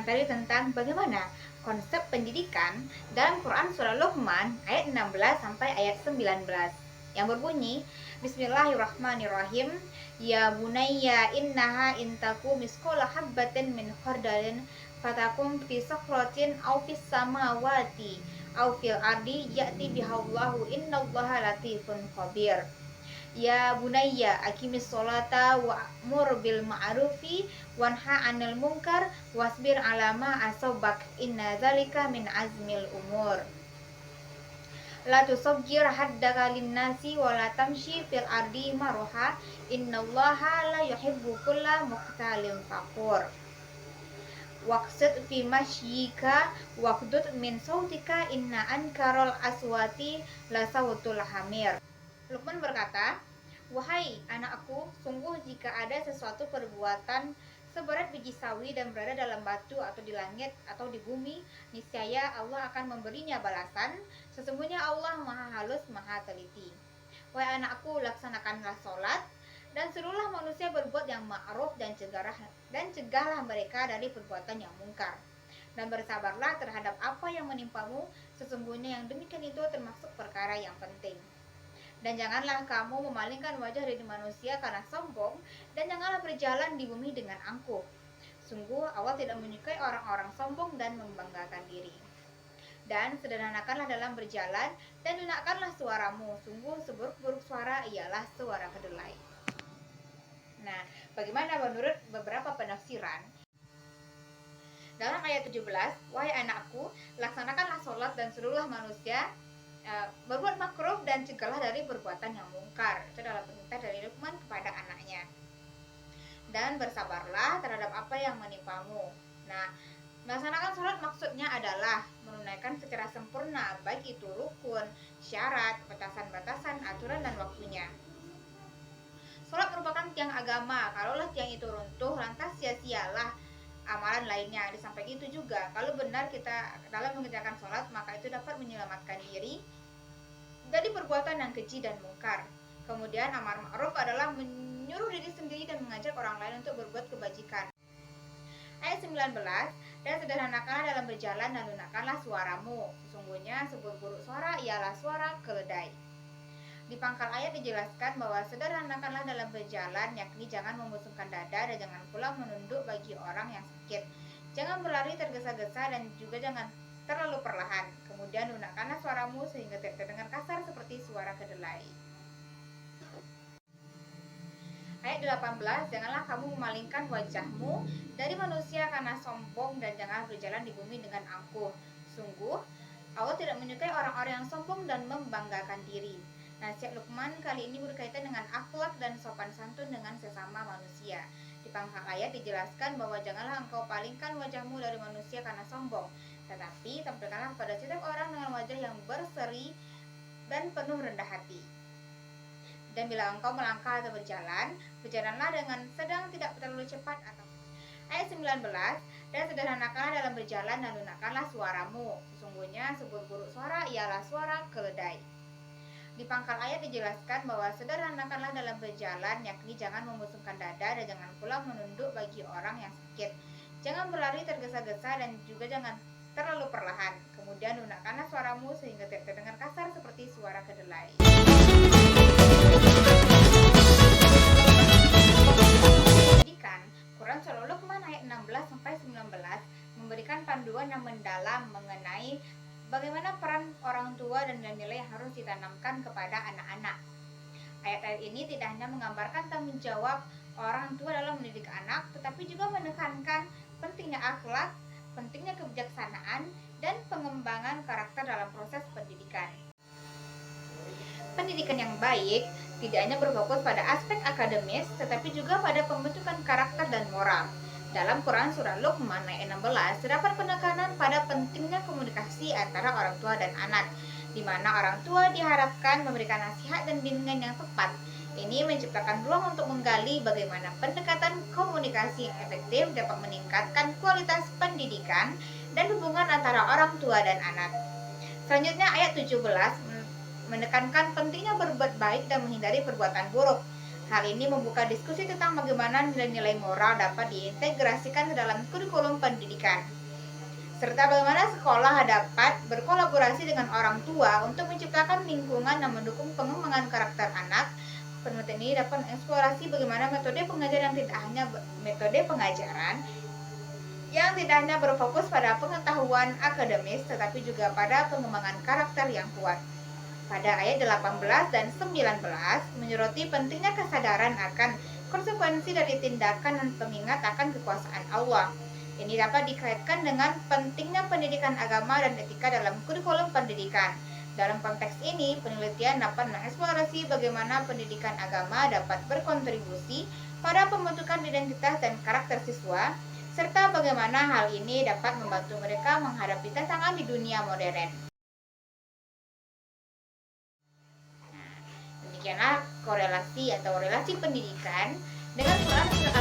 materi tentang bagaimana konsep pendidikan dalam Quran surah Luqman ayat 16 sampai ayat 19 yang berbunyi, Bismillahirrahmanirrahim. Ya bunayya innaha intaku miskola habbatin min khardalin fatakum fi sakratin aw fis samawati aw fil ardi ya'ti bihallahu innallaha latifun khabir. Ya bunayya aqimis sholata wa'mur bil ma'rufi wanha 'anil munkar wasbir 'ala ma asabak inna zalika min azmil umur. La tusaggir haddaka linnasi wa la tamshi fil ardi maroha innallaha la yuhibbu kulla mukhtalin fakhur. Waqsid fi masyika waqdud min sautika inna ankarol aswati la sawtul hamir. Luqman berkata, wahai anakku, sungguh jika ada sesuatu perbuatan seberat biji sawi dan berada dalam batu atau di langit atau di bumi, niscaya Allah akan memberinya balasan. Sesungguhnya Allah maha halus, maha teliti. Wahai anakku, laksanakanlah sholat dan suruhlah manusia berbuat yang ma'ruf dan cegahlah mereka dari perbuatan yang mungkar. Dan bersabarlah terhadap apa yang menimpamu, sesungguhnya yang demikian itu termasuk perkara yang penting. Dan janganlah kamu memalingkan wajah dari manusia karena sombong, dan janganlah berjalan di bumi dengan angkuh. Sungguh Allah tidak menyukai orang-orang sombong dan membanggakan diri. Dan sederhanakanlah dalam berjalan, dan lunakkanlah suaramu. Sungguh seburuk-buruk suara ialah suara kedelai. Nah, bagaimana menurut beberapa penafsiran? Dalam ayat 17, wahai anakku, laksanakanlah sholat dan suruhlah manusia berbuat makruf dan cegahlah dari perbuatan yang mungkar. Itu adalah perintah dari Luqman kepada anaknya. Dan bersabarlah terhadap apa yang menimpamu. Nah, melaksanakan sholat maksudnya adalah menunaikan secara sempurna, baik itu rukun, syarat, batasan-batasan, aturan, dan waktunya. Sholat merupakan tiang agama. Kalaulah tiang itu runtuh, lantas sia-sialah amalan lainnya. Disampaikan itu juga, kalau benar kita dalam mengerjakan sholat, maka itu dapat menyelamatkan diri dari perbuatan yang keji dan mungkar. Kemudian amar ma'ruf adalah menyuruh diri sendiri dan mengajak orang lain untuk berbuat kebajikan. Ayat 19, dan sederhanakanlah dalam berjalan dan lunakkanlah suaramu. Sesungguhnya seburuk-buruk suara ialah suara keledai. Di pangkal ayat dijelaskan bahwa sederhanakanlah dalam berjalan, yakni jangan membusungkan dada dan jangan pula menunduk bagi orang yang sakit. Jangan berlari tergesa-gesa dan juga jangan terlalu perlahan. Kemudian lunakkanlah suaramu sehingga tidak terdengar kasar seperti suara kedelai. Ayat 18, janganlah kamu memalingkan wajahmu dari manusia karena sombong dan jangan berjalan di bumi dengan angkuh. Sungguh Allah tidak menyukai orang-orang yang sombong dan membanggakan diri. Nasihat Luqman kali ini berkaitan dengan akhlak dan sopan santun dengan sesama manusia. Di pangkal ayat dijelaskan bahwa janganlah engkau palingkan wajahmu dari manusia karena sombong, tetapi tampilkanlah pada setiap orang dengan wajah yang berseri dan penuh rendah hati. Dan bila engkau melangkah atau berjalan, berjalanlah dengan sedang, tidak terlalu cepat. Atau ayat 19, dan sederhanakanlah dalam berjalan dan lunakkanlah suaramu. Sesungguhnya seburuk-buruk suara ialah suara keledai. Di pangkal ayat dijelaskan bahwa sederhanakanlah dalam berjalan, yakni jangan membusungkan dada dan jangan pula menunduk bagi orang yang sakit. Jangan berlari tergesa-gesa dan juga jangan terlalu perlahan. Kemudian lunakkanlah suaramu sehingga tidak terdengar kasar seperti suara kedelai. Pendidikan Quran surah Luqman ayat 16 sampai 19 memberikan panduan yang mendalam mengenai bagaimana peran orang tua dan nilai yang harus ditanamkan kepada anak-anak. Ayat-ayat ini tidak hanya menggambarkan tanggung jawab orang tua dalam mendidik anak, tetapi juga menekankan pentingnya akhlak, pentingnya kebijaksanaan, dan pengembangan karakter dalam proses pendidikan. Pendidikan yang baik tidak hanya berfokus pada aspek akademis, tetapi juga pada pembentukan karakter dan moral. Dalam Quran surah Luqman ayat 16 terdapat penekanan pada pentingnya komunikasi antara orang tua dan anak, di mana orang tua diharapkan memberikan nasihat dan bimbingan yang tepat. Ini menciptakan ruang untuk menggali bagaimana pendekatan komunikasi yang efektif dapat meningkatkan kualitas pendidikan dan hubungan antara orang tua dan anak. Selanjutnya ayat 17 menekankan pentingnya berbuat baik dan menghindari perbuatan buruk. Hal ini membuka diskusi tentang bagaimana nilai-nilai moral dapat diintegrasikan ke dalam kurikulum pendidikan. serta bagaimana sekolah dapat berkolaborasi dengan orang tua untuk menciptakan lingkungan yang mendukung pengembangan karakter anak. Penelitian ini dapat mengeksplorasi bagaimana metode pengajaran yang tidak hanya berfokus pada pengetahuan akademis tetapi juga pada pengembangan karakter yang kuat. Pada ayat 18 dan 19 menyoroti pentingnya kesadaran akan konsekuensi dari tindakan dan pengingat akan kekuasaan Allah. Ini dapat dikaitkan dengan pentingnya pendidikan agama dan etika dalam kurikulum pendidikan. Dalam konteks ini, penelitian dapat mengeksplorasi bagaimana pendidikan agama dapat berkontribusi pada pembentukan identitas dan karakter siswa, serta bagaimana hal ini dapat membantu mereka menghadapi tantangan di dunia modern. Demikianlah korelasi atau relasi pendidikan dengan Quran Surah